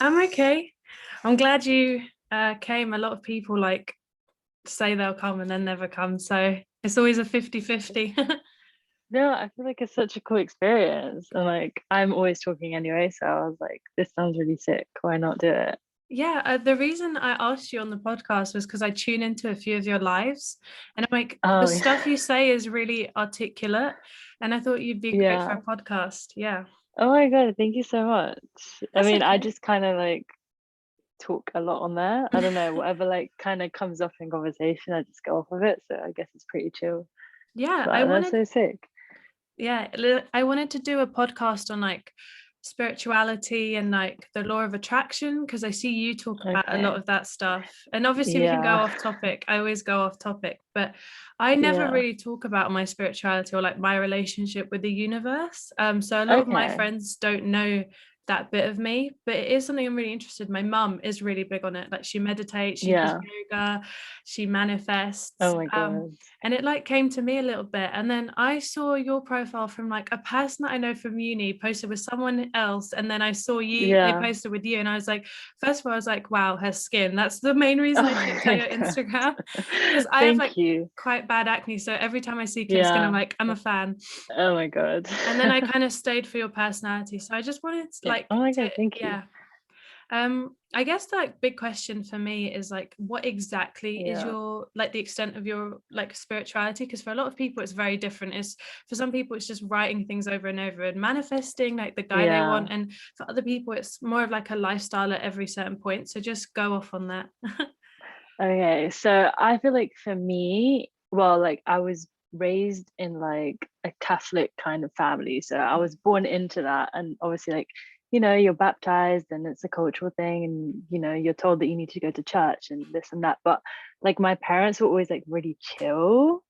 I'm okay. I'm glad you came. A lot of people like say they'll come and then never come. So it's always a 50-50. No, I feel like it's such a cool experience. And like I'm always talking anyway, so I was like, this sounds really sick. Why not do it? Yeah, the reason I asked you on the podcast was because I tune into a few of your lives and I'm like, the Oh stuff you yeah. say is really articulate. And I thought you'd be great for Yeah. a podcast. Yeah, Oh my God, thank you so much. I that's mean, I okay. just kind of like talk a lot on there. I don't know, whatever like kind of comes up in conversation, I just go off of it. So I guess it's pretty chill. Yeah, I But that's wanted so sick. I wanted to do a podcast on like spirituality and like the law of attraction because I see you talk about a lot Okay. of that stuff. And obviously we can go Yeah. off topic. I always go off topic, but I never Yeah. really talk about my spirituality or like my relationship with the universe. So a lot of my Okay. friends don't know that bit of me, but it is something I'm really interested in. My mum is really big on it. Like she meditates, she does Yeah. yoga, she manifests. Oh my God. And it like came to me a little bit, and then I saw your profile from like a person that I know from uni posted with someone else, and then I saw you, they Yeah. posted with you, and I was like, first of all I was like, wow, her skin, that's the main reason I Oh checked out my your God. Instagram, because I have like Thank you. quite bad acne, so every time I see clear skin I'm Yeah. like, I'm a fan. Oh my God. And then I kind of stayed for your personality, so I just wanted to, Yeah. like Oh my to God, thank you. yeah. I guess the like big question for me is like, what exactly is Yeah. your like the extent of your like spirituality? Because for a lot of people, it's very different. It's for some people, it's just writing things over and over and manifesting like the guy they Yeah. want, and for other people, it's more of like a lifestyle at every certain point. So just go off on that. Okay. So I feel like for me, well, like I was raised in like a Catholic kind of family. So I was born into that. And obviously, like, you're baptized and it's a cultural thing. And, you're told that you need to go to church and this and that. But like my parents were always like really chill.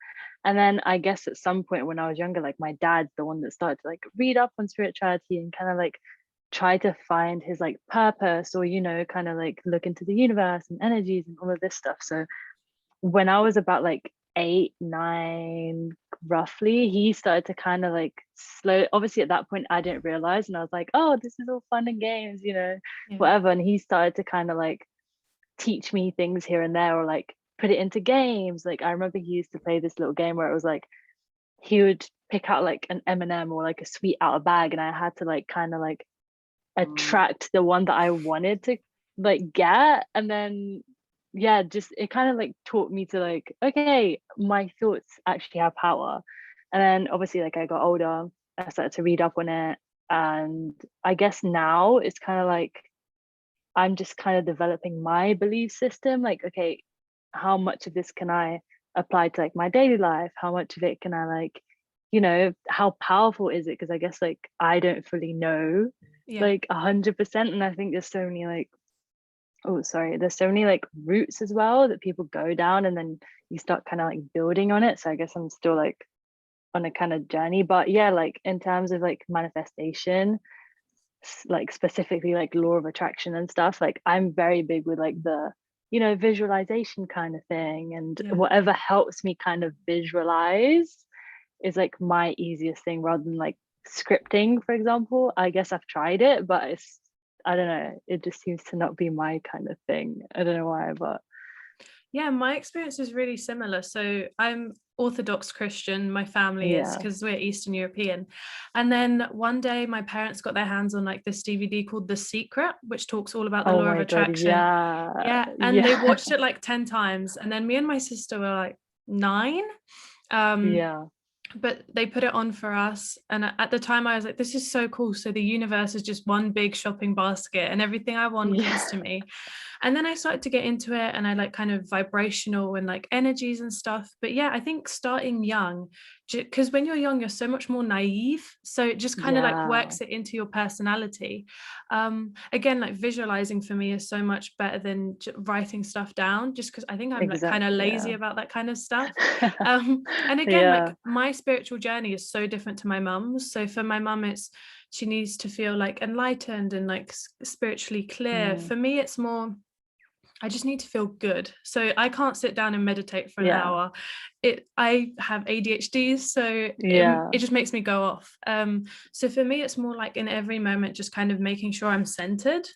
And then I guess at some point when I was younger, like my dad's the one that started to like read up on spirituality and kind of like try to find his like purpose or kind of like look into the universe and energies and all of this stuff. So when I was about like 8, 9 roughly, he started to kind of like slow, obviously at that point I didn't realize, and I was like, oh, this is all fun and games, Yeah. whatever. And he started to kind of like teach me things here and there, or like put it into games. Like I remember he used to play this little game where it was like he would pick out like an M&M or like a sweet out of bag, and I had to like kind of like attract the one that I wanted to like get. And then yeah, just it kind of like taught me to like, okay, my thoughts actually have power. And then obviously like I got older, I started to read up on it. And I guess now it's kind of like I'm just kind of developing my belief system. Like, okay, how much of this can I apply to like my daily life? How much of it can I like, how powerful is it? Because I guess like I don't fully know Yeah. like 100%. And I think there's so many like, oh sorry, there's so many like routes as well that people go down, and then you start kind of like building on it. So I guess I'm still like on a kind of journey. But yeah, like in terms of like manifestation, like specifically like law of attraction and stuff, like I'm very big with like the visualization kind of thing, and Yeah. whatever helps me kind of visualize is like my easiest thing, rather than like scripting, for example. I guess I've tried it, but it's, I don't know, it just seems to not be my kind of thing. I don't know why, but Yeah, my experience is really similar. So I'm Orthodox Christian, my family is, yeah. because we're Eastern European. And then one day my parents got their hands on like this DVD called The Secret, which talks all about the Oh law of my God, attraction. yeah. Yeah. And they Yeah. watched it like 10 times. And then me and my sister were like 9. Um, Yeah. but they put it on for us, and at the time I was like, this is so cool. So the universe is just one big shopping basket and everything I want comes to Yeah. me. And then I started to get into it, and I like kind of vibrational and like energies and stuff. But yeah, I think starting young, because when you're young you're so much more naive, so it just kind of like Yeah. works it into your personality. Again, like visualizing for me is so much better than writing stuff down, just because I think I'm like kind of Exactly. lazy Yeah. about that kind of stuff. And again, like Yeah. my spiritual journey is so different to my mum's. So for my mum, it's she needs to feel like enlightened and like spiritually clear. Mm. For me, it's more I just need to feel good. So I can't sit down and meditate for an Yeah. hour. I have ADHD, so it Yeah. just makes me go off. So for me, it's more like in every moment, just kind of making sure I'm centered.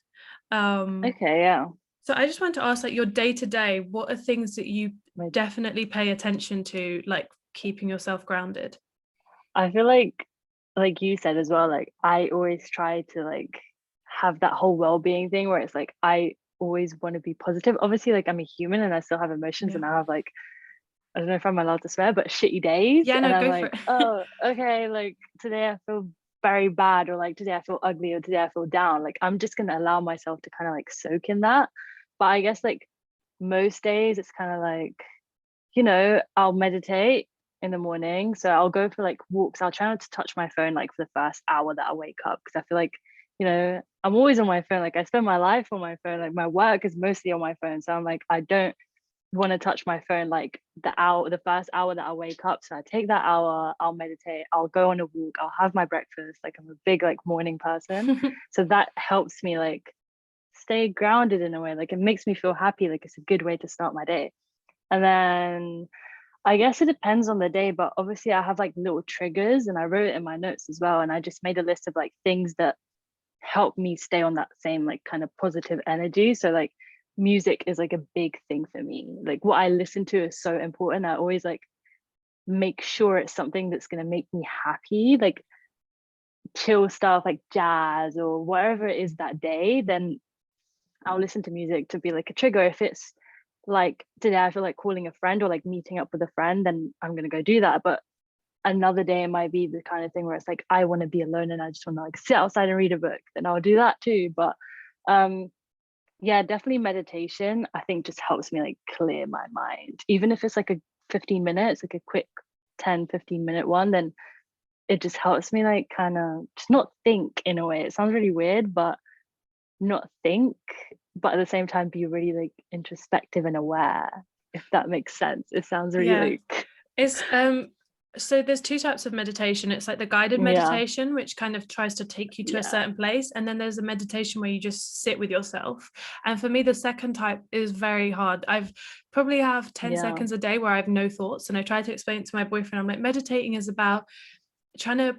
Okay, yeah. So I just want to ask, like, your day to day, what are things that you My definitely pay attention to, like keeping yourself grounded? I feel like you said as well, like I always try to like have that whole well-being thing where it's like I always want to be positive. Obviously, like I'm a human and I still have emotions Yeah. and I have like I don't know if I'm allowed to swear, but shitty days. Yeah, And no, I'm go for like, it. oh, okay, like today I feel very bad, or like today I feel ugly, or today I feel down. Like I'm just gonna allow myself to kind of like soak in that. But I guess like most days it's kind of like, I'll meditate in the morning. So I'll go for like walks. I'll try not to touch my phone like for the first hour that I wake up because I feel like, I'm always on my phone. Like I spend my life on my phone. Like my work is mostly on my phone. So I'm like, I don't want to touch my phone like the first hour that I wake up. So I take that hour, I'll meditate, I'll go on a walk, I'll have my breakfast. Like I'm a big like morning person. So that helps me like stay grounded in a way. Like it makes me feel happy. Like it's a good way to start my day. And then I guess it depends on the day, but obviously I have like little triggers and I wrote it in my notes as well. And I just made a list of like things that help me stay on that same like kind of positive energy. So like music is like a big thing for me. Like what I listen to is so important. I always like make sure it's something that's going to make me happy, like chill stuff like jazz or whatever it is that day. Then I'll listen to music to be like a trigger. If it's like today I feel like calling a friend or like meeting up with a friend, then I'm gonna go do that. But another day it might be the kind of thing where it's like I want to be alone and I just want to like sit outside and read a book, then I'll do that too. But um yeah, definitely meditation I think just helps me like clear my mind. Even if it's like a 15 minutes, like a quick 10-15 minute one, then it just helps me like kind of just not think in a way. It sounds really weird, but not think, but at the same time be really like introspective and aware, if that makes sense. It sounds really Yeah. like It's so there's two types of meditation. It's like the guided yeah, meditation, which kind of tries to take you to a yeah, certain place, and then there's a meditation where you just sit with yourself. And for me, the second type is very hard. I've probably have 10 yeah, seconds a day where I have no thoughts, and I try to explain it to my boyfriend. I'm like, meditating is about trying to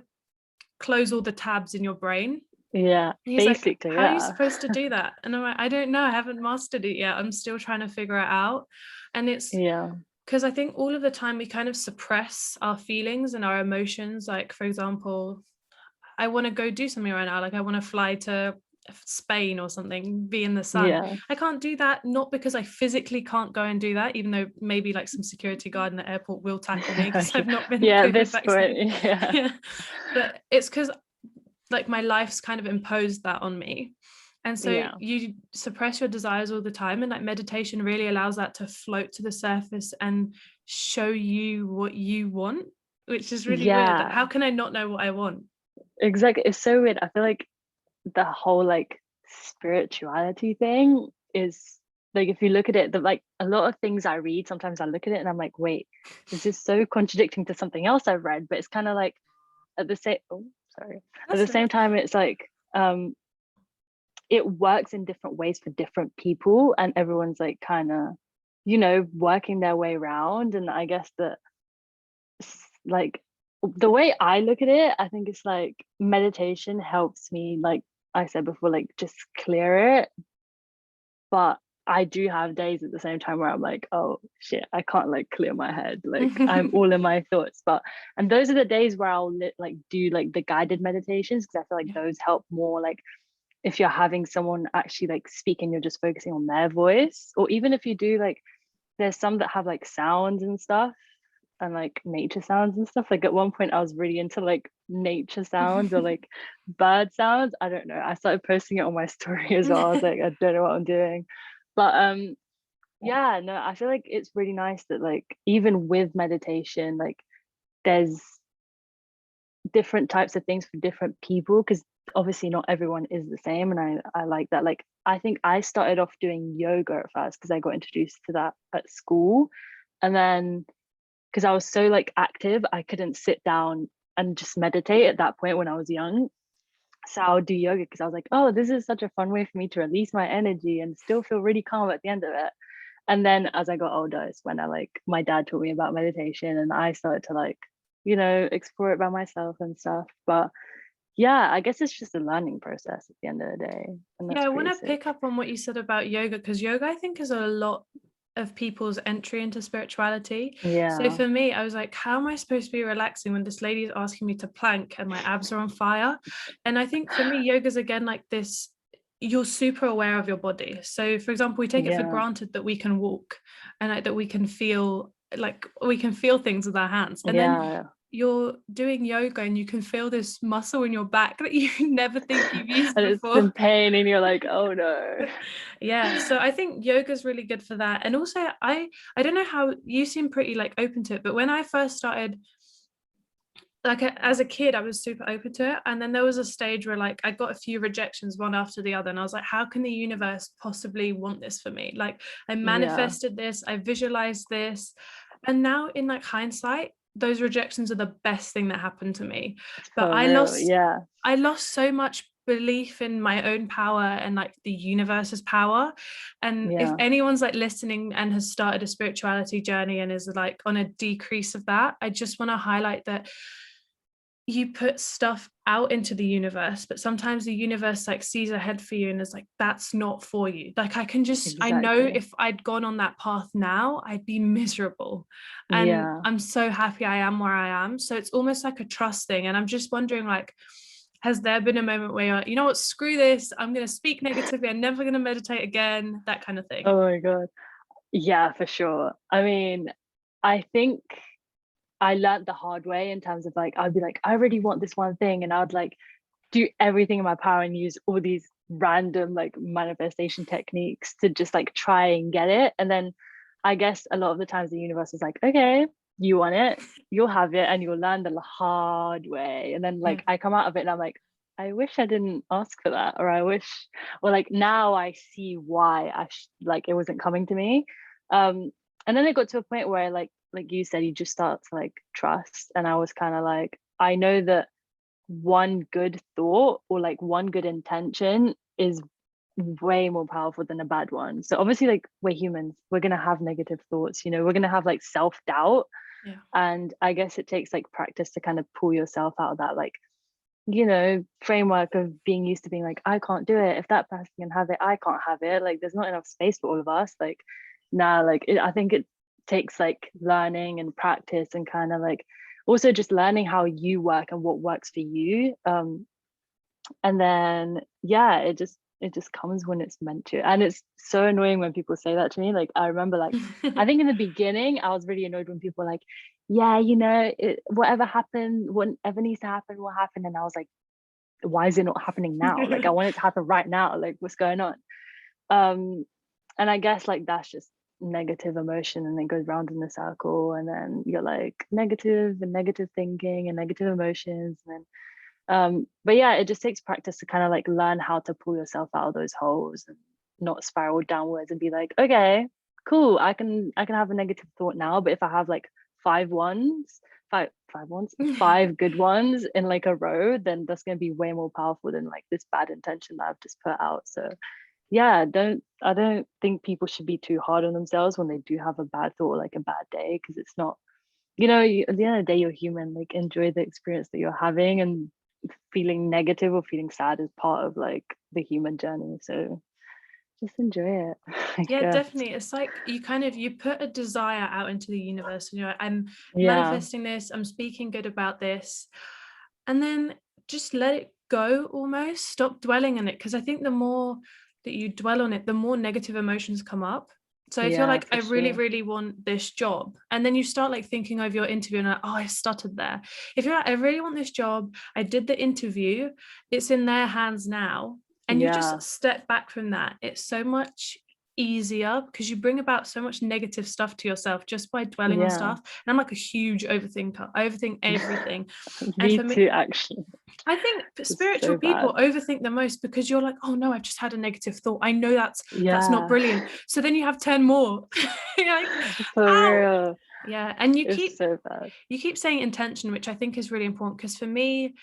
close all the tabs in your brain. yeah. He's like, Basically, how are you yeah. supposed to do that? And I'm like, I don't know, I haven't mastered it yet, I'm still trying to figure it out. And it's Yeah, because I think all of the time we kind of suppress our feelings and our emotions. Like, for example, I want to go do something right now. Like, I want to fly to Spain or something, be in the sun. yeah. I can't do that, not because I physically can't go and do that, even though maybe like some security guard in the airport will tackle me because I've not been Yeah, at COVID this point, vaccinated. yeah, Yeah. But it's because like my life's kind of imposed that on me. And so yeah, you suppress your desires all the time, and like meditation really allows that to float to the surface and show you what you want, which is really weird. Like, yeah. how can I not know what I want? Exactly. It's so weird. I feel like the whole like spirituality thing is like if you look at it, the like a lot of things I read, sometimes I look at it and I'm like, wait, this is so contradicting to something else I've read. But it's kind of like at the same oh sorry. At the That's same right. time, it's like it works in different ways for different people and everyone's like kind of, working their way around. And I guess that like the way I look at it, I think it's like meditation helps me, like I said before, like just clear it. But I do have days at the same time where I'm like, oh shit, I can't like clear my head. Like I'm all in my thoughts. And those are the days where I'll like do like the guided meditations because I feel like Yeah. those help more. Like if you're having someone actually like speak and you're just focusing on their voice, or even if you do like, there's some that have like sounds and stuff and like nature sounds and stuff. Like at one point I was really into like nature sounds or like bird sounds. I don't know. I started posting it on my story as well. I was like, I don't know what I'm doing. But yeah, no, I feel like it's really nice that like even with meditation, like there's different types of things for different people because obviously not everyone is the same. And I like that. Like I think I started off doing yoga at first because I got introduced to that at school. And then because I was so like active, I couldn't sit down and just meditate at that point when I was young. So I would do yoga because I was like, oh, this is such a fun way for me to release my energy and still feel really calm at the end of it. And then as I got older, it's when I like my dad taught me about meditation and I started to like, explore it by myself and stuff. But yeah, I guess it's just a learning process at the end of the day, and Yeah, that's I want pretty to sick. pick up on what you said about yoga, because yoga, I think, is a lot of people's entry into spirituality. So Yeah, for me, I was like, how am I supposed to be relaxing when this lady is asking me to plank and my abs are on fire? And I think for me, yoga's again like this, you're super aware of your body. So for example, we take it for yeah, granted that we can walk and like that we can feel, like we can feel things with our hands. And then yeah. you're doing yoga and you can feel this muscle in your back that you never think you've used And it's in before. pain, and you're like, oh no. Yeah, so I think yoga is really good for that. And also I don't know how you seem pretty like open to it, but when I first started, like as a kid, I was super open to it, and then there was a stage where like I got a few rejections one after the other, and I was like, how can the universe possibly want this for me? Like I Yeah, manifested this, I visualized this, and now in like hindsight, those rejections are the best thing that happened to me. But for real. Yeah, I lost so much belief in my own power and like the universe's power. And if yeah, anyone's like listening and has started a spirituality journey and is like on a decrease of that, I just want to highlight that you put stuff out into the universe, but sometimes the universe like sees ahead for you and is like, that's not for you. Like I know exactly. if I'd gone on that path now, I'd be miserable. And Yeah. I'm so happy I am where I am. So it's almost like a trust thing. And I'm just wondering, like, has there been a moment where you're like, you know what, screw this, I'm going to speak negatively, I'm never going to meditate again, that kind of thing? Oh my God. Yeah, for sure. I mean, I think I learned the hard way in terms of like, I'd be like, I really want this one thing. And I would like do everything in my power and use all these random like manifestation techniques to just like try and get it. And then I guess a lot of the times the universe is like, okay, you want it, you'll have it, and you'll learn the hard way. And then Yeah. like I come out of it and I'm like, I wish I didn't ask for that, or I wish, or like now I see why like it wasn't coming to me. Um, and then it got to a point where like you said, you just start to like trust. And I was kind of like, I know that one good thought or like one good intention is way more powerful than a bad one. So obviously, like we're humans, we're gonna have negative thoughts, you know, we're gonna have like self-doubt. Yeah. And I guess it takes like practice to kind of pull yourself out of that, like, you know, framework of being used to being like, I can't do it. If that person can have it, I can't have it. Like there's not enough space for all of us. Like nah, like I think it takes like learning and practice and kind of like also just learning how you work and what works for you. And then yeah, it just comes when it's meant to. And it's so annoying when people say that to me. Like I remember like I think in the beginning I was really annoyed when people were like, yeah, you know, whatever happened, whatever needs to happen will happen. And I was like, why is it not happening now? Like I want it to happen right now. Like what's going on? Um, and I guess like that's just negative emotion, and it goes round in a circle, and then you're like negative and negative thinking and negative emotions. And then but yeah, it just takes practice to kind of like learn how to pull yourself out of those holes and not spiral downwards and be like, okay, cool, I can have a negative thought now, but if I have like five good ones in like a row, then that's going to be way more powerful than like this bad intention that I've just put out. So yeah, I don't think people should be too hard on themselves when they do have a bad thought or like a bad day, because it's not, you know, at the end of the day, you're human. Like enjoy the experience that you're having, and feeling negative or feeling sad is part of like the human journey. So just enjoy it, I Yeah, guess. definitely. It's like you kind of you put a desire out into the universe and you're like, I'm Yeah, manifesting this, I'm speaking good about this. And then just let it go almost. Stop dwelling on it. Because I think the more that you dwell on it, the more negative emotions come up. So if you're yeah, like, I for really, sure. really want this job, and then you start like thinking over your interview and like, oh, I stuttered there. If you're like, I really want this job, I did the interview, it's in their hands now, and you just Yeah, step back from that, it's so much easier because you bring about so much negative stuff to yourself just by dwelling on yeah. stuff. And I'm like a huge overthinker. I overthink everything. And Me for me, too, actually. I think It's spiritual so people bad. overthink the most because you're like, oh no, I've just had a negative thought. I know that's not Yeah, brilliant. So then you have 10 more. You're like, for ow. real. Yeah. And It's so bad. you keep saying intention, which I think is really important because for me,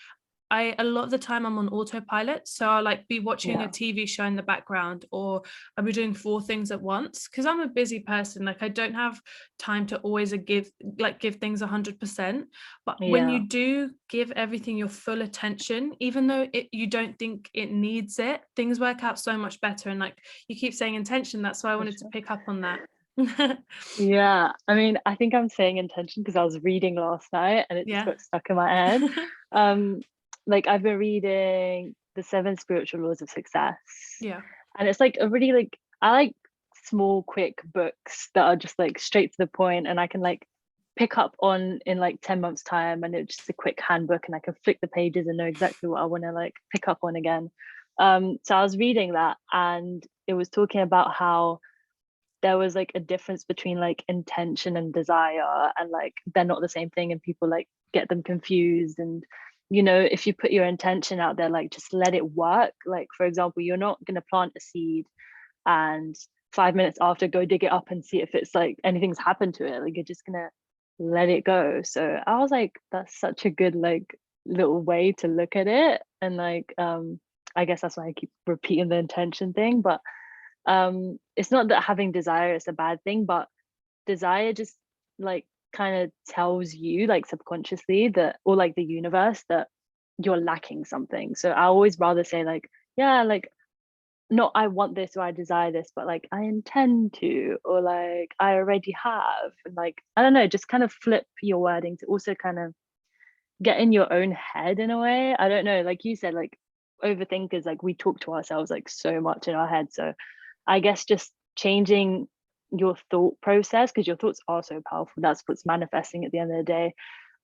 a lot of the time I'm on autopilot, so I'll like be watching a TV show in the background, or I'll be doing 4 things at once because I'm a busy person. Like I don't have time to always give things 100%. But when you do give everything your full attention, even though you don't think it needs it, things work out so much better. And like you keep saying intention, that's why I wanted to pick up on that. Yeah, I mean, I think I'm saying intention because I was reading last night and it just Yeah. got stuck in my head. Like I've been reading The Seven Spiritual Laws of Success. Yeah. And it's like a really like I like small, quick books that are just like straight to the point and I can like pick up on in like 10 months time, and it's just a quick handbook and I can flick the pages and know exactly what I want to like pick up on again. So I was reading that and it was talking about how there was like a difference between like intention and desire, and like they're not the same thing and people like get them confused. And you know, if you put your intention out there, like just let it work. Like for example, you're not going to plant a seed and 5 minutes after go dig it up and see if it's like anything's happened to it. Like you're just gonna let it go. So I was like, that's such a good like little way to look at it. And like I guess that's why I keep repeating the intention thing. But it's not that having desire is a bad thing, but desire just like kind of tells you like subconsciously that, or like the universe, that you're lacking something. So I always rather say like, yeah, like not I want this or I desire this, but like I intend to, or like I already have. And like I don't know, just kind of flip your wording to also kind of get in your own head in a way. I don't know, like you said, like overthinkers, like we talk to ourselves like so much in our head. So I guess just changing your thought process, because your thoughts are so powerful. That's what's manifesting at the end of the day.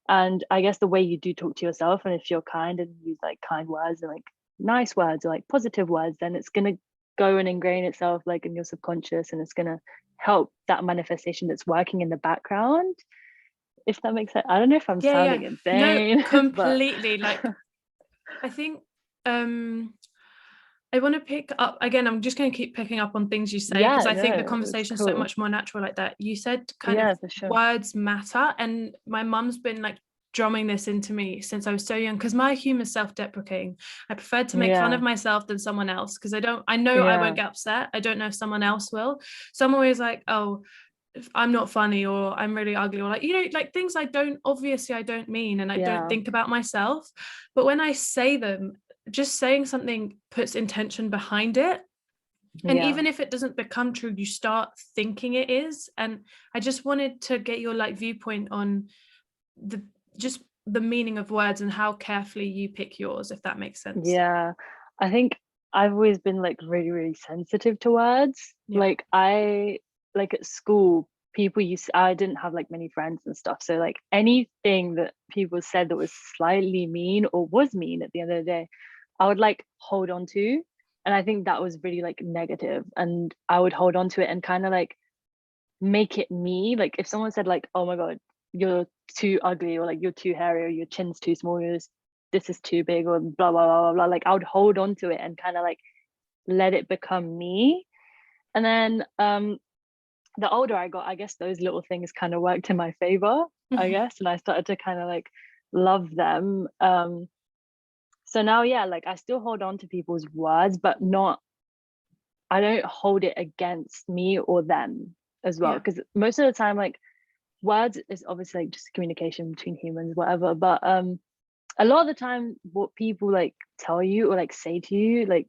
And I guess the way you do talk to yourself, and if you're kind and use like kind words and like nice words or like positive words, then it's going to go and ingrain itself like in your subconscious, and it's going to help that manifestation that's working in the background, if that makes sense. I don't know if I'm sounding No, insane. completely. Like I think I want to pick up again. I'm just going to keep picking up on things you say because I think the It's conversation is so cool. much more natural like that. You said kind of For sure. words matter, and my mum's been like drumming this into me since I was so young because my humor is self-deprecating. I prefer to make fun of myself than someone else because I know I won't get upset. I don't know if someone else will. So I'm always like, oh, if I'm not funny, or I'm really ugly, or like, you know, like things I don't mean, and I don't think about myself. But when I say them, just saying something puts intention behind it. And even if it doesn't become true, you start thinking it is. And I just wanted to get your like viewpoint on the meaning of words and how carefully you pick yours, if that makes sense. I think I've always been like really, really sensitive to words. Like I like at school, I didn't have like many friends and stuff. So like anything that people said that was slightly mean or was mean at the end of the day, I would like hold on to. And I think that was really like negative. And I would hold on to it and kind of like make it me. Like if someone said like, oh my God, you're too ugly, or like you're too hairy, or your chin's too small, this is too big, or blah blah blah blah blah, like I would hold on to it and kind of like let it become me. And then the older I got, I guess those little things kind of worked in my favor, I guess, and I started to kind of like love them. So now like I still hold on to people's words, but I don't hold it against me or them as well, because most of the time like words is obviously like just communication between humans, whatever, but a lot of the time what people like tell you or like say to you, like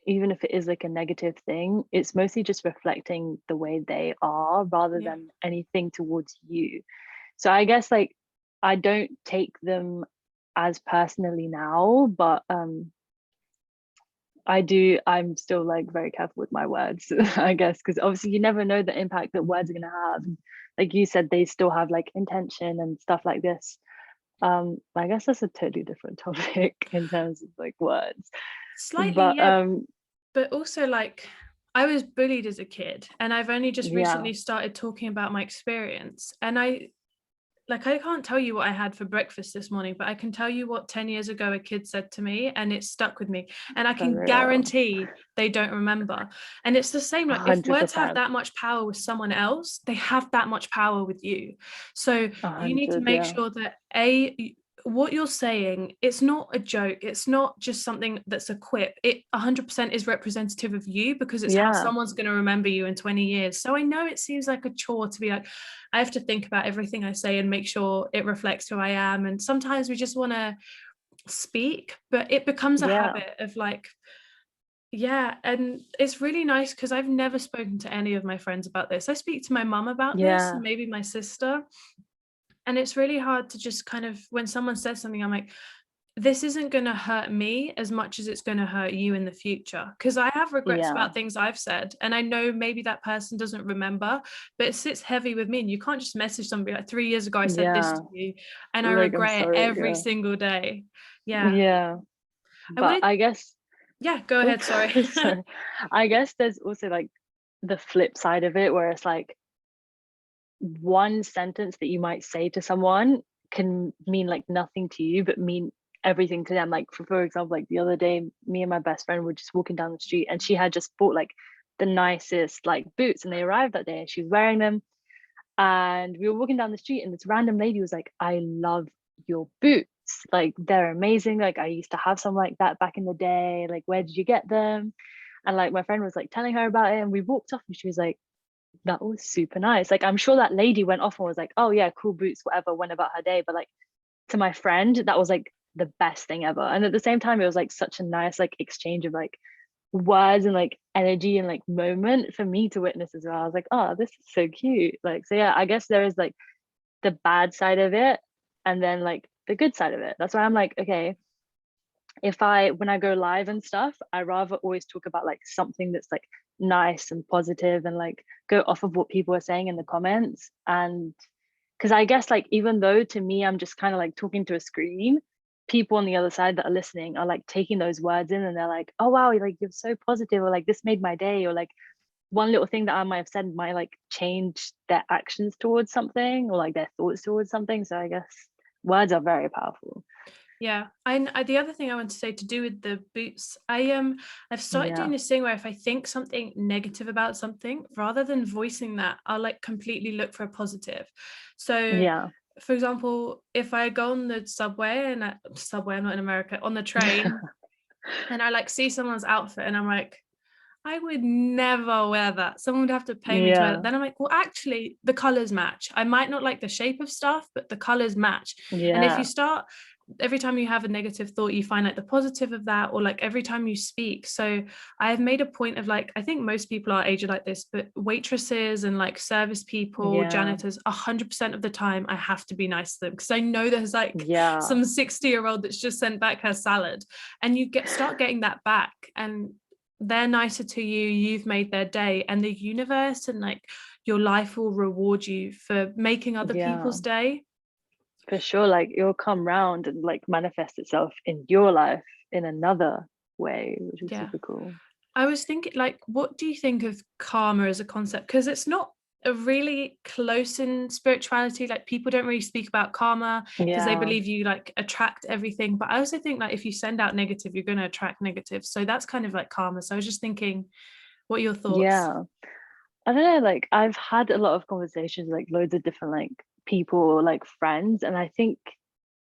even if it is like a negative thing, it's mostly just reflecting the way they are rather than anything towards you. So I guess like I don't take them as personally now, but I'm still like very careful with my words, I guess, because obviously you never know the impact that words are going to have. Like you said, they still have like intention and stuff like this. I guess that's a totally different topic in terms of like words. Slightly, But but also like I was bullied as a kid, and I've only just recently started talking about my experience. And I can't tell you what I had for breakfast this morning, but I can tell you what 10 years ago a kid said to me, and it stuck with me. And I can guarantee they don't remember. And it's the same, like if words have that much power with someone else, they have that much power with you. So you need to make sure that what you're saying, it's not a joke, it's not just something that's a quip, it 100% is representative of you, because it's how Yeah, someone's going to remember you in 20 years. So I know it seems like a chore to be like, I have to think about everything I say and make sure it reflects who I am, and sometimes we just want to speak, but it becomes a yeah, habit of like, yeah. And it's really nice because I've never spoken to any of my friends about this. I speak to my mum about this yeah, and maybe my sister, and it's really hard to just kind of, when someone says something, I'm like, this isn't going to hurt me as much as it's going to hurt you in the future, because I have regrets yeah, about things I've said, and I know maybe that person doesn't remember, but it sits heavy with me. And you can't just message somebody like, 3 years ago I said this yeah. to you and I Like, I'm regret it sorry. every Yeah, single day. Yeah. yeah. I But wanted, I guess, yeah, go ahead, oops, sorry. sorry. I guess there's also like the flip side of it, where it's like one sentence that you might say to someone can mean like nothing to you, but mean everything to them. Like for example, like the other day, me and my best friend were just walking down the street, and she had just bought like the nicest like boots, and they arrived that day, and she was wearing them. And we were walking down the street, and this random lady was like, "I love your boots. Like, they're amazing. Like, I used to have some like that back in the day. Like, where did you get them?" And like my friend was like telling her about it, and we walked off, and she was like, "That was super nice." Like, I'm sure that lady went off and was like, "Oh yeah, cool boots, whatever," went about her day. But like, to my friend, that was like the best thing ever. And at the same time, it was like such a nice like exchange of like words and like energy and like moment for me to witness as well. I was like, "Oh, this is so cute." Like, so yeah, I guess there is like the bad side of it, and then like the good side of it. That's why I'm like, okay, if I when I go live and stuff, I rather always talk about like something that's like nice and positive, and like go off of what people are saying in the comments. And because I guess like, even though to me I'm just kind of like talking to a screen, people on the other side that are listening are like taking those words in, and they're like, "Oh wow, like you're so positive," or like, "This made my day," or like one little thing that I might have said might like change their actions towards something, or like their thoughts towards something. So I guess words are very powerful. Yeah, the other thing I want to say to do with the boots, I've started Yeah, doing this thing where if I think something negative about something, rather than voicing that, I'll like completely look for a positive. So, yeah. for example, if I go on the subway and subway, I'm not in America, on the train, and I like see someone's outfit, and I'm like, I would never wear that. Someone would have to pay me to wear that. Yeah, Then I'm like, well, actually, the colors match. I might not like the shape of stuff, but the colors match. And if you yeah, start, every time you have a negative thought, you find like the positive of that, or like every time you speak. So I have made a point of like, I think most people our age are like this, but waitresses and like service people, yeah, janitors, 100% of the time, I have to be nice to them, because I know there's like yeah, some 60-year-old that's just sent back her salad, and you start getting that back. And they're nicer to you, you've made their day, and the universe and like your life will reward you for making other yeah. people's day. For sure. Like, it'll come round and like manifest itself in your life in another way, which is Yeah, super cool. I was thinking, like, what do you think of karma as a concept? Because it's not a really close in spirituality. Like, people don't really speak about karma because they Yeah, believe you like attract everything. But I also think like if you send out negative, you're going to attract negative. So that's kind of like karma. So I was just thinking, what are your thoughts? yeah. I don't know, like I've had a lot of conversations, like loads of different like people, like friends, and I think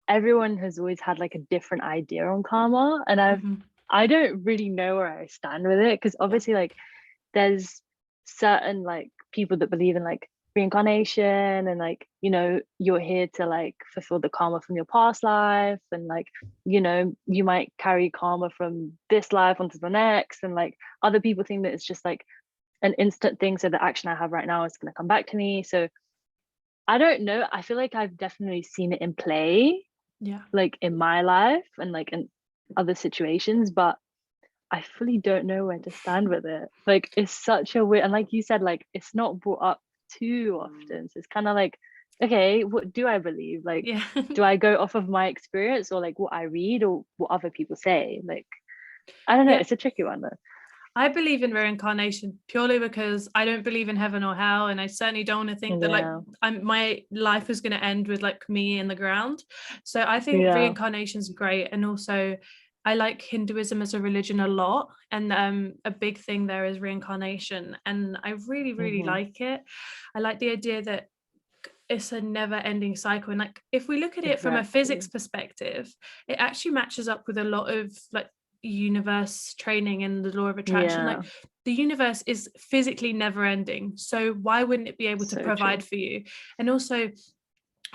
everyone has always had like a different idea on karma. And Mhm. I don't really know where I stand with it, because Yeah. obviously like there's certain like people that believe in like reincarnation, and like, you're here to like fulfill the karma from your past life, and like, you might carry karma from this life onto the next. And like other people think that it's just like an instant thing, so the action I have right now is going to come back to me. So I don't know, I feel like I've definitely seen it in play, Yeah. like in my life and like in other situations, but I fully don't know where to stand with it. Like, it's such a weird, and like you said, like it's not brought up too often. So it's kind of like, okay, what do I believe? Like, Yeah. do I go off of my experience, or like what I read, or what other people say? Like, I don't know. Yeah. It's a tricky one though. I believe in reincarnation purely because I don't believe in heaven or hell, and I certainly don't want to think that like Yeah, my life is going to end with like me in the ground. So I think yeah, reincarnation is great, and also I like Hinduism as a religion a lot, and a big thing there is reincarnation, and I really hmm, like it. I like the idea that it's a never ending cycle. And like, if we look at it from a Exactly. physics perspective, it actually matches up with a lot of like universe training and the law of attraction. Yeah, Like, the universe is physically never ending, so why wouldn't it be able to so true. provide for you? And also,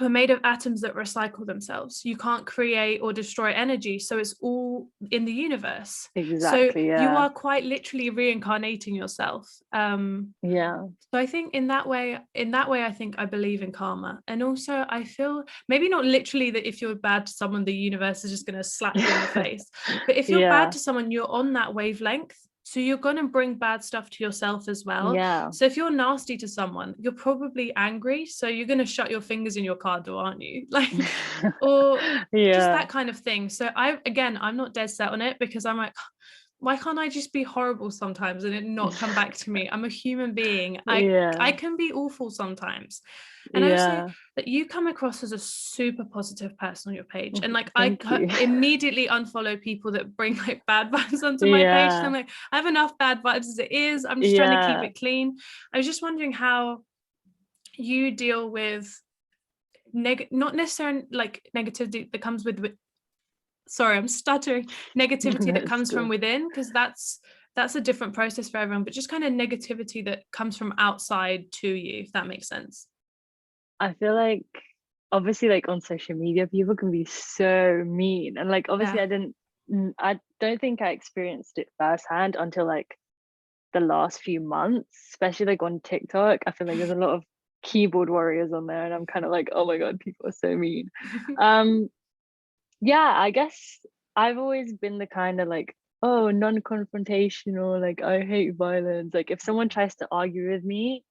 we're made of atoms that recycle themselves. You can't create or destroy energy, so it's all in the universe. So Exactly, you yeah. are quite literally reincarnating yourself. Yeah. So I think in that way, I think I believe in karma. And also I feel maybe not literally that if you're bad to someone, the universe is just going to slap you in the face. But if you're bad Yeah, to someone, you're on that wavelength. So you're going to bring bad stuff to yourself as well. yeah, So if you're nasty to someone, you're probably angry. So you're going to shut your fingers in your car door, aren't you? Like, or just yeah, that kind of thing. So I'm not dead set on it, because I'm like, why can't I just be horrible sometimes and it not come back to me? I'm a human being. I yeah, can be awful sometimes. And I also yeah. that you come across as a super positive person on your page. And like, Thank you. immediately unfollow people that bring like bad vibes onto my page. And I'm Yeah, like, I have enough bad vibes as it is. I'm just trying to keep yeah. it clean. I was just wondering how you deal with not necessarily like negativity that comes with sorry, I'm stuttering, negativity that That's comes from good. within, because that's a different process for everyone, but just kind of negativity that comes from outside to you, if that makes sense. I feel like obviously like on social media people can be so mean, and like obviously Yeah. I don't think I experienced it firsthand until like the last few months, especially like on TikTok. I feel like there's a lot of keyboard warriors on there and I'm kind of like, oh my god, people are so mean. Um yeah, I guess I've always been the kind of like, oh, non-confrontational, like I hate violence. Like if someone tries to argue with me,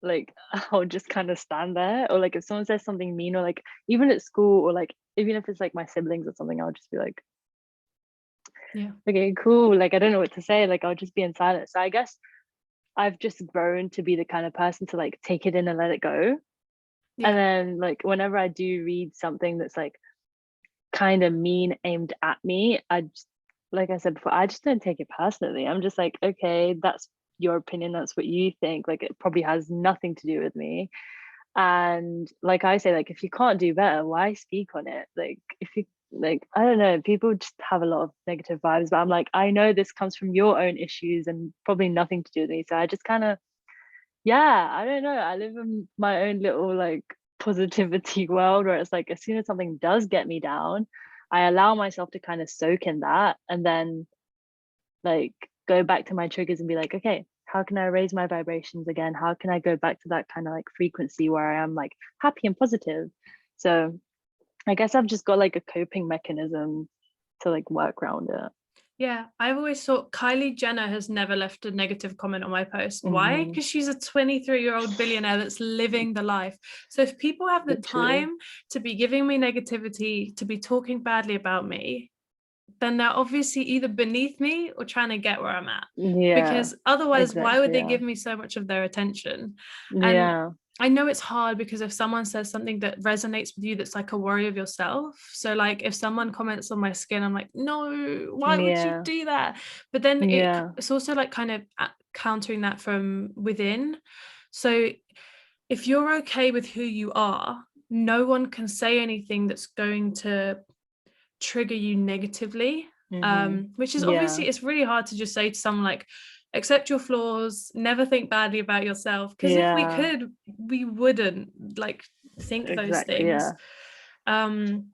like I'll just kind of stand there. Or like if someone says something mean, or like even at school, or like even if it's like my siblings or something, I'll just be like, Yeah. okay, cool. Like I don't know what to say. Like I'll just be in silence. So I guess I've just grown to be the kind of person to like take it in and let it go. And Yeah. then like whenever I do read something that's like kind of mean aimed at me, I just, like I said before, I just don't take it personally. I'm just like, okay, that's your opinion, that's what you think. Like it probably has nothing to do with me. And like I say, like if you can't do better, why speak on it? Like if you like, I don't know, people just have a lot of negative vibes, but I'm like, I know this comes from your own issues and probably nothing to do with me. So I just kind of, yeah, I don't know. I live in my own little like positivity world where it's like as soon as something does get me down, I allow myself to kind of soak in that and then like go back to my triggers and be like, okay, how can I raise my vibrations again? How can I go back to that kind of like frequency where I am like happy and positive? So I guess I've just got like a coping mechanism to like work around it. Yeah, I've always thought Kylie Jenner has never left a negative comment on my post. Why? Mm-hmm. Because she's a 23-year-old billionaire that's living the life. So if people have the Literally. time to be giving me negativity, to be talking badly about me, then they're obviously either beneath me or trying to get where I'm at. Yeah, Because otherwise, why would exactly. they Yeah. give me so much of their attention? And Yeah. I know it's hard because if someone says something that resonates with you, that's like a worry of yourself. So like if someone comments on my skin, I'm like, no, why would you Yeah. do that? But then Yeah. it's also like kind of countering that from within. So if you're okay with who you are, no one can say anything that's going to trigger you negatively, Mm-hmm. which is Yeah. obviously, it's really hard to just say to someone like, accept your flaws, never think badly about yourself, because if we Yeah. could, we wouldn't like think those Exactly. things. Yeah. um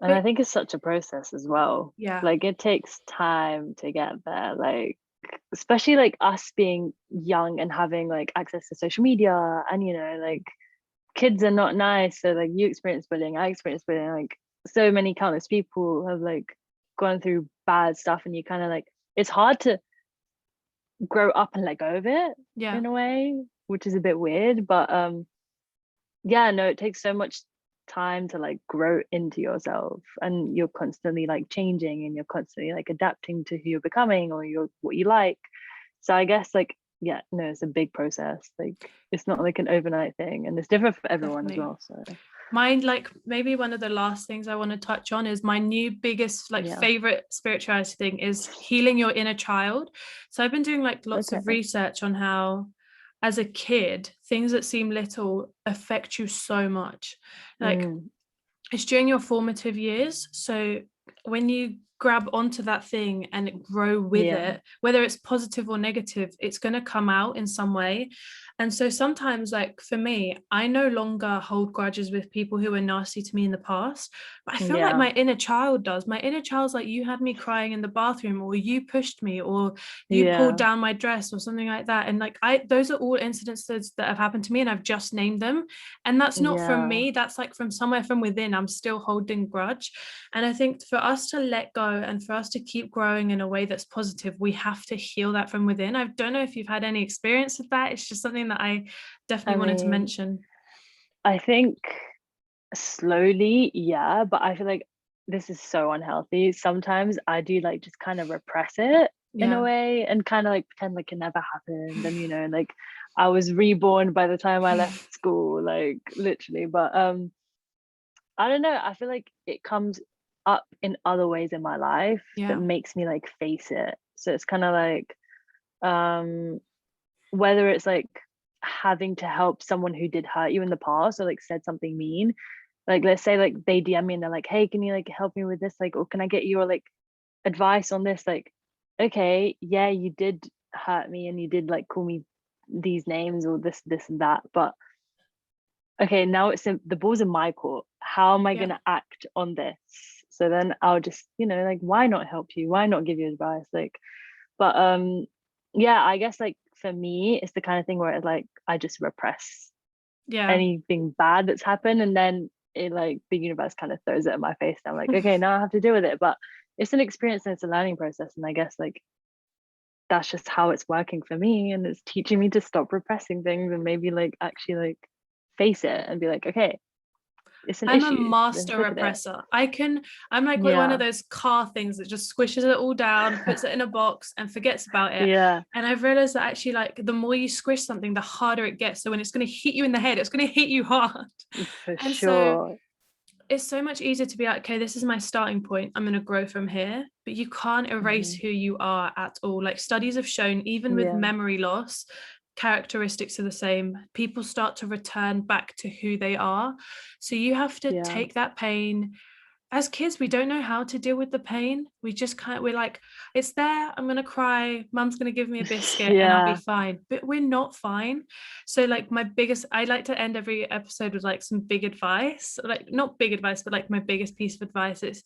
And I but think it's such a process as well. yeah. Like it takes time to get there. Like especially like us being young and having like access to social media and like kids are not nice. So like you experience bullying, I experience bullying, like so many countless people have like gone through bad stuff and you kind of like it's hard to grow up and let go of it Yeah, in a way, which is a bit weird. But yeah, no, it takes so much time to like grow into yourself and you're constantly like changing and you're constantly like adapting to who you're becoming or what you like. So I guess like yeah, no, it's a big process. Like it's not like an overnight thing and it's different for everyone as definitely. well. So Mine, like maybe one of the last things I want to touch on is my new biggest like yeah. favorite spirituality thing is healing your inner child. So I've been doing like lots Okay. of research on how as a kid, things that seem little affect you so much. Like, it's during your formative years. So when you grab onto that thing and grow with it, whether it's positive or negative, it's going to come out in some way. And so sometimes, like for me, I no longer hold grudges with people who were nasty to me in the past, but I feel like my inner child does. My inner child's like, you had me crying in the bathroom, or you pushed me, or you pulled down my dress, or something like that. And like, those are all incidences that have happened to me, and I've just named them. And that's not from me, that's like from somewhere from within. I'm still holding grudge. And I think for us to let go and for us to keep growing in a way that's positive, we have to heal that from within. I don't know if you've had any experience with that. It's just something that I definitely wanted to mention. I think slowly, but I feel like this is so unhealthy. Sometimes I do like just kind of repress it in a way, and kind of like pretend like it never happened. And you know, like I was reborn by the time I left school, like literally. But I don't know, I feel like it comes up in other ways in my life that makes me like face it. So it's kind of like whether it's like having to help someone who did hurt you in the past, or like said something mean. Like let's say like they DM me and they're like, hey, can you like help me with this, like, or can I get your like advice on this? Like, okay, yeah, you did hurt me and you did like call me these names or this and that, but okay, now it's the ball's in my court. How am I going to act on this? So then I'll just, you know, like, why not help you? Why not give you advice? Like, but I guess like for me, it's the kind of thing where it's like I just repress anything bad that's happened, and then it like the universe kind of throws it in my face. And I'm like, okay, now I have to deal with it. But it's an experience and it's a learning process. And I guess like that's just how it's working for me. And it's teaching me to stop repressing things and maybe like actually like face it and be like, okay, it's an I'm issue. a master repressor. I'm like one of those car things that just squishes it all down, puts it in a box and forgets about it. And I've realized that actually, like, the more you squish something, the harder it gets. So when it's going to hit you in the head, it's going to hit you hard. For sure. So it's so much easier to be like, okay, this is my starting point, I'm going to grow from here. But you can't erase who you are at all. Like, studies have shown, even with memory loss, characteristics are the same. People start to return back to who they are. So you have to take that pain. As kids, we don't know how to deal with the pain. We're like, it's there, I'm gonna cry, mum's gonna give me a biscuit and I'll be fine. But we're not fine. So like I like to end every episode with like some big advice, like not big advice, but like my biggest piece of advice is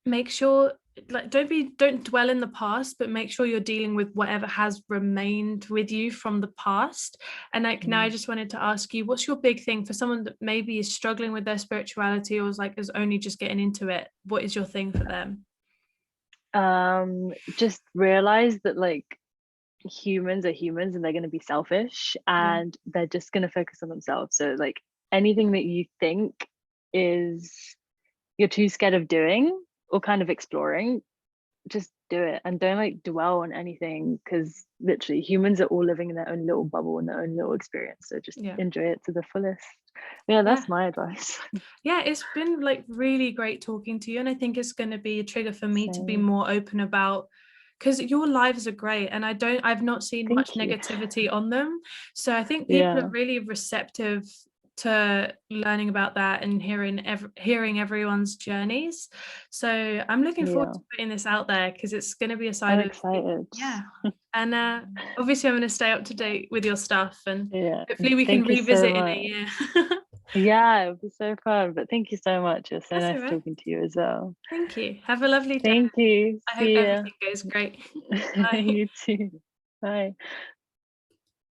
make sure, like, don't dwell in the past, but make sure you're dealing with whatever has remained with you from the past. And like now I just wanted to ask you, what's your big thing for someone that maybe is struggling with their spirituality, or is only just getting into it? What is your thing for them? Just realize that like humans are humans and they're going to be selfish and they're just going to focus on themselves. So like anything that you think is you're too scared of doing or kind of exploring, just do it and don't like dwell on anything, because literally humans are all living in their own little bubble and their own little experience. So just enjoy it to the fullest. That's my advice. It's been like really great talking to you, and I think it's going to be a trigger for me to be more open about, because your lives are great and I've not seen much negativity on them. So I think people are really receptive to learning about that and hearing everyone's journeys. So I'm looking forward to putting this out there, because it's going to be a side I'm of excited. And obviously I'm going to stay up to date with your stuff, and hopefully we can revisit in a year. It would be so fun. But thank you so much. It's so nice talking to you as well. Thank you. Have a lovely day. Thank you. I hope everything goes great. Bye. You too. Bye.